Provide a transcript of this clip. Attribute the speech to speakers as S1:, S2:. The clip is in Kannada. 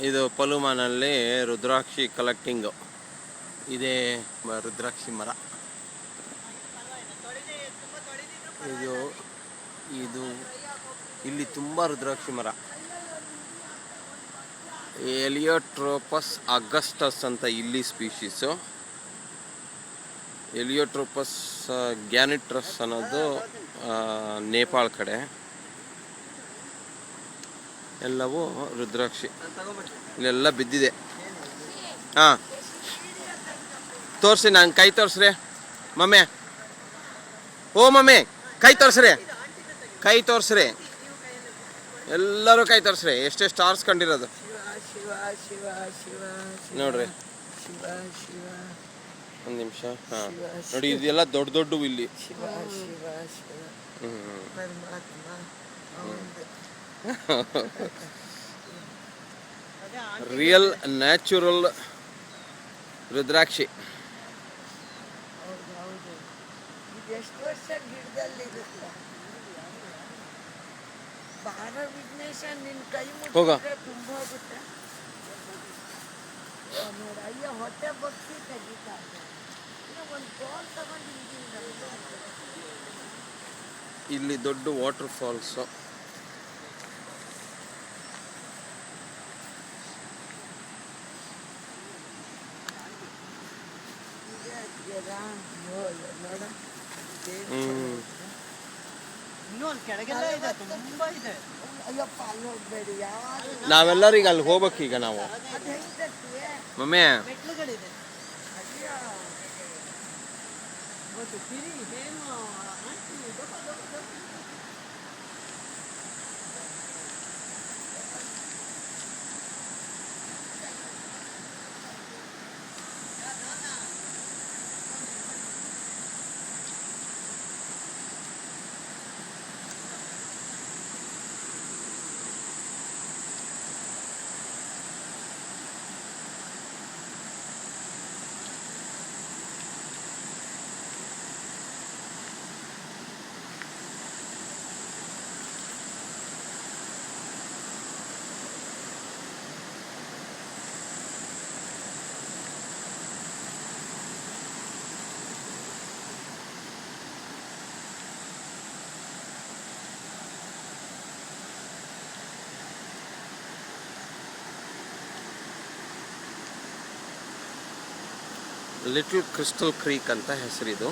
S1: ಇದು ಪಲುಮಾನಲ್ಲಿ ರುದ್ರಾಕ್ಷಿ ಕಲೆಕ್ಟಿಂಗು ಇದೇ ರುದ್ರಾಕ್ಷಿ ಮರ. ಇದು ಇದು ಇಲ್ಲಿ ತುಂಬ ರುದ್ರಾಕ್ಷಿ ಮರ. ಎಲಿಯೋಟ್ರೋಪಸ್ ಅಗಸ್ಟಸ್ ಅಂತ ಇಲ್ಲಿ ಸ್ಪೀಶೀಸು. ಎಲಿಯೋಟ್ರೋಪಸ್ ಗ್ಯಾನಿಟ್ರಸ್ ಅನ್ನೋದು ನೇಪಾಳ ಕಡೆ. ಎಲ್ಲವೂ ರುದ್ರಾಕ್ಷಿ ಇಲ್ಲೆಲ್ಲ ಬಿದ್ದಿದೆ. ಹಾಂ ತೋರಿಸಿ, ನಾನು ಕೈ ತೋರಿಸ್ರಿ ಮಮ್ಮೆ. ಓ ಮಮ್ಮೆ ಕೈ ತೋರಿಸ್ರಿ, ಕೈ ತೋರಿಸ್ರಿ, ಎಲ್ಲರೂ ಕೈ ತೋರಿಸ್ರಿ. ಎಷ್ಟೇ ಸ್ಟಾರ್ಸ್ ಕಂಡಿರೋದು ನೋಡ್ರಿ. ಒಂದು ನಿಮಿಷ. ಹಾಂ ನೋಡಿ, ಇದೆಲ್ಲ ದೊಡ್ಡ ದೊಡ್ಡವು ಇಲ್ಲಿ. ರಿಯಲ್ ನ್ಯಾಚುರಲ್ ರುದ್ರಾಕ್ಷಿ. ಹೋಗ ಇಲ್ಲಿ ದೊಡ್ಡ ವಾಟರ್ ಫಾಲ್ಸ್. ನಾವೆಲ್ಲರೂ ಈಗ ಅಲ್ಲಿ ಹೋಗ್ಬೇಕೀಗ ನಾವು. ಮಮ್ಮಿ ಲಿಟಲ್ ಕ್ರಿಸ್ಟಲ್ ಕ್ರೀಕ್ ಅಂತ ಹೆಸರಿದು.